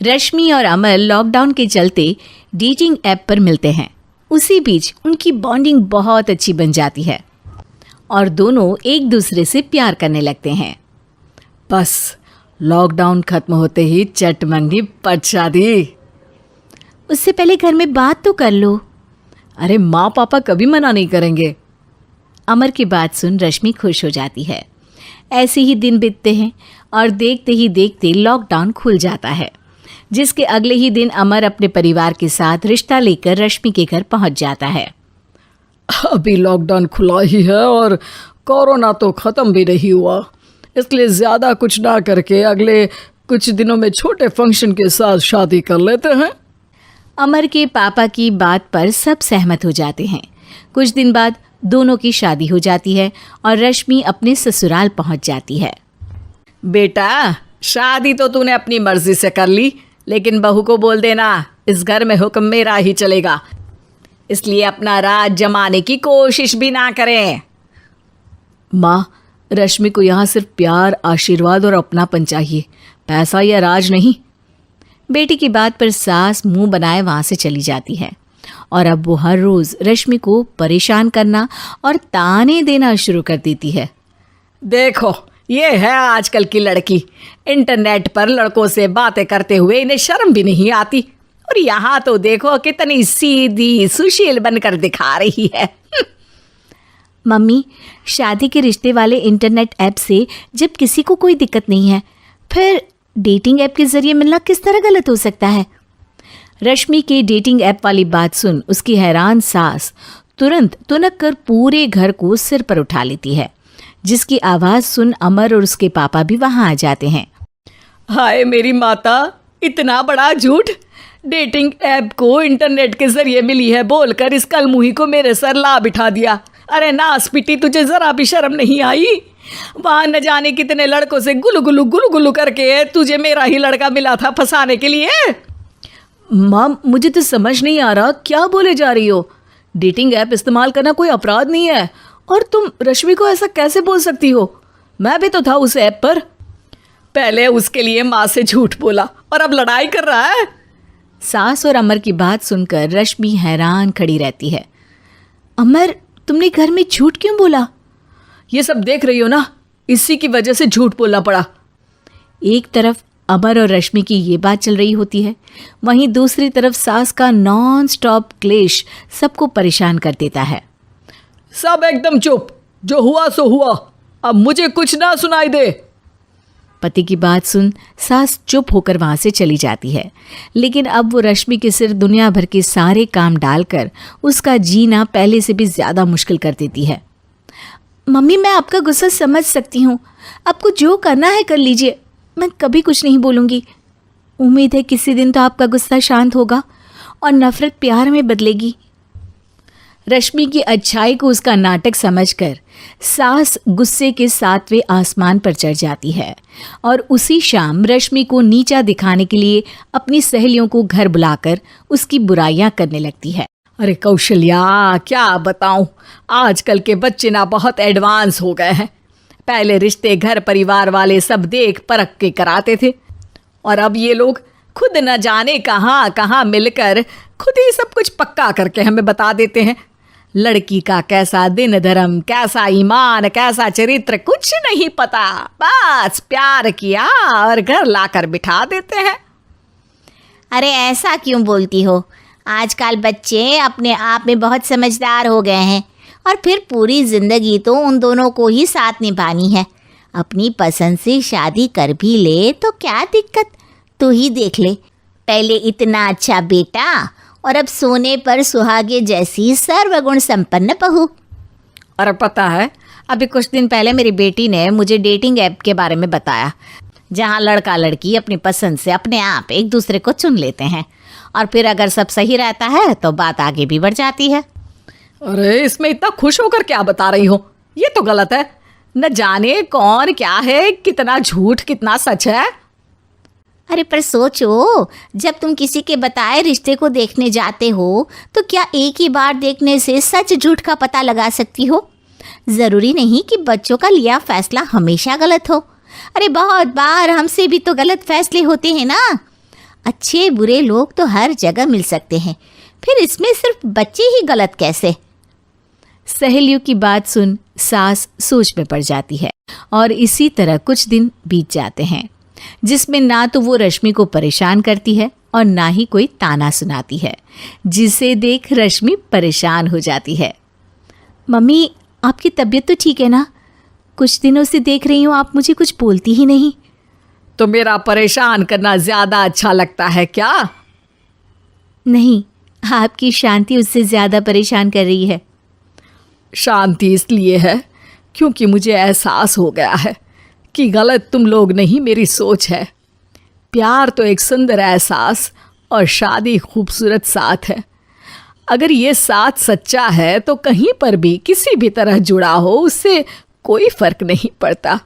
रश्मि और अमर लॉकडाउन के चलते डेटिंग ऐप पर मिलते हैं। उसी बीच उनकी बॉन्डिंग बहुत अच्छी बन जाती है और दोनों एक दूसरे से प्यार करने लगते हैं। बस लॉकडाउन खत्म होते ही चट मंगी पट शादी। उससे पहले घर में बात तो कर लो। अरे माँ पापा कभी मना नहीं करेंगे। अमर की बात सुन रश्मि खुश हो जाती है। ऐसे ही दिन बीतते हैं और देखते ही देखते लॉकडाउन खुल जाता है, जिसके अगले ही दिन अमर अपने परिवार के साथ रिश्ता लेकर रश्मि के घर पहुंच जाता है। अभी लॉकडाउन खुला ही है और कोरोना तो ख़त्म भी नहीं हुआ, इसलिए ज़्यादा कुछ ना करके अगले कुछ दिनों में छोटे फंक्शन के साथ शादी कर लेते हैं। अमर के पापा की बात पर सब सहमत हो जाते हैं। कुछ दिन बाद दोनों की शादी हो जाती है और रश्मि अपने ससुराल पहुंच जाती है। बेटा, शादी तो तूने अपनी मर्जी से कर ली, लेकिन बहू को बोल देना इस घर में हुक्म मेरा ही चलेगा, इसलिए अपना राज जमाने की कोशिश भी ना करें। माँ, रश्मि को यहाँ सिर्फ प्यार, आशीर्वाद और अपनापन चाहिए, पैसा या राज नहीं। बेटी की बात पर सास मुंह बनाए वहाँ से चली जाती है और अब वो हर रोज़ रश्मि को परेशान करना और ताने देना शुरू कर देती है। देखो, ये है आजकल की लड़की, इंटरनेट पर लड़कों से बातें करते हुए इन्हें शर्म भी नहीं आती, और यहाँ तो देखो कितनी सीधी सुशील बनकर दिखा रही है। मम्मी, शादी के रिश्ते वाले इंटरनेट ऐप से जब किसी को कोई दिक्कत नहीं है, फिर डेटिंग ऐप के जरिए मिलना किस तरह गलत हो सकता है? रश्मि के डेटिंग ऐप वाली बात सुन उसकी हैरान सास तुरंत तुनक कर पूरे घर को सिर पर उठा लेती है, जिसकी आवाज़ सुन अमर और उसके पापा भी वहाँ आ जाते हैं। हाय मेरी माता, इतना बड़ा झूठ! डेटिंग ऐप को इंटरनेट के जरिए मिली है बोलकर इस कलमुही को मेरे सर ला बिठा दिया। अरे नास पिटी, तुझे जरा भी शर्म नहीं आई? वहाँ न जाने कितने लड़कों से गुलु गुलु करके तुझे मेरा ही लड़का मिला था फंसाने के लिए। माँ, मुझे तो समझ नहीं आ रहा क्या बोले जा रही हो। डेटिंग ऐप इस्तेमाल करना कोई अपराध नहीं है, और तुम रश्मि को ऐसा कैसे बोल सकती हो? मैं भी तो था उस ऐप पर। पहले उसके लिए माँ से झूठ बोला और अब लड़ाई कर रहा है। सास और अमर की बात सुनकर रश्मि हैरान खड़ी रहती है। अमर, तुमने घर में झूठ क्यों बोला? ये सब देख रही हो ना, इसी की वजह से झूठ बोलना पड़ा। एक तरफ अमर और रश्मि की ये बात चल रही होती है, वहीं दूसरी तरफ सास का नॉन स्टॉप क्लेश सबको परेशान कर देता है। सब एकदम चुप, जो हुआ सो हुआ, अब मुझे कुछ ना सुनाई दे। पति की बात सुन सास चुप होकर वहाँ से चली जाती है, लेकिन अब वो रश्मि के सिर दुनिया भर के सारे काम डालकर उसका जीना पहले से भी ज़्यादा मुश्किल कर देती है। मम्मी, मैं आपका गुस्सा समझ सकती हूँ, आपको जो करना है कर लीजिए, मैं कभी कुछ नहीं बोलूँगी। उम्मीद है किसी दिन तो आपका गुस्सा शांत होगा और नफ़रत प्यार में बदलेगी। रश्मि की अच्छाई को उसका नाटक समझकर सास गुस्से के 7वें आसमान पर चढ़ जाती है और उसी शाम रश्मि को नीचा दिखाने के लिए अपनी सहेलियों को घर बुलाकर उसकी बुराइयां करने लगती है। अरे कौशल्या, क्या बताऊं, आजकल के बच्चे ना बहुत एडवांस हो गए हैं। पहले रिश्ते घर परिवार वाले सब देख परख के कराते थे, और अब ये लोग खुद न जाने कहाँ कहाँ मिलकर खुद ही सब कुछ पक्का करके हमें बता देते हैं। लड़की का कैसा दिन धर्म, कैसा ईमान, कैसा चरित्र कुछ नहीं पता, बस प्यार किया और घर लाकर बिठा देते हैं। अरे ऐसा क्यों बोलती हो? आजकल बच्चे अपने आप में बहुत समझदार हो गए हैं, और फिर पूरी ज़िंदगी तो उन दोनों को ही साथ निभानी है। अपनी पसंद से शादी कर भी ले तो क्या दिक्कत, तू ही देख ले, पहले इतना अच्छा बेटा और अब सोने पर सुहागे जैसी सर्वगुण संपन्न बहू। और पता है, अभी कुछ दिन पहले मेरी बेटी ने मुझे डेटिंग ऐप के बारे में बताया, जहाँ लड़का लड़की अपनी पसंद से अपने आप एक दूसरे को चुन लेते हैं, और फिर अगर सब सही रहता है तो बात आगे भी बढ़ जाती है। अरे इसमें इतना खुश होकर क्या बता रही हो? ये तो गलत है। न जाने कौन क्या है, कितना झूठ कितना सच है। अरे पर सोचो, जब तुम किसी के बताए रिश्ते को देखने जाते हो तो क्या एक ही बार देखने से सच झूठ का पता लगा सकती हो? ज़रूरी नहीं कि बच्चों का लिया फैसला हमेशा गलत हो। अरे बहुत बार हमसे भी तो गलत फैसले होते हैं ना। अच्छे बुरे लोग तो हर जगह मिल सकते हैं, फिर इसमें सिर्फ बच्चे ही गलत कैसे? सहेलियों की बात सुन सास सोच में पड़ जाती है और इसी तरह कुछ दिन बीत जाते हैं जिसमें ना तो वो रश्मि को परेशान करती है और ना ही कोई ताना सुनाती है, जिसे देख रश्मि परेशान हो जाती है। मम्मी, आपकी तबीयत तो ठीक है ना? कुछ दिनों से देख रही हूँ आप मुझे कुछ बोलती ही नहीं। तो मेरा परेशान करना ज्यादा अच्छा लगता है क्या? नहीं, आपकी शांति उससे ज्यादा परेशान कर रही है। शांति इसलिए है क्योंकि मुझे एहसास हो गया है कि गलत तुम लोग नहीं, मेरी सोच है। प्यार तो एक सुंदर एहसास और शादी खूबसूरत साथ है। अगर ये साथ सच्चा है तो कहीं पर भी किसी भी तरह जुड़ा हो उससे कोई फर्क नहीं पड़ता।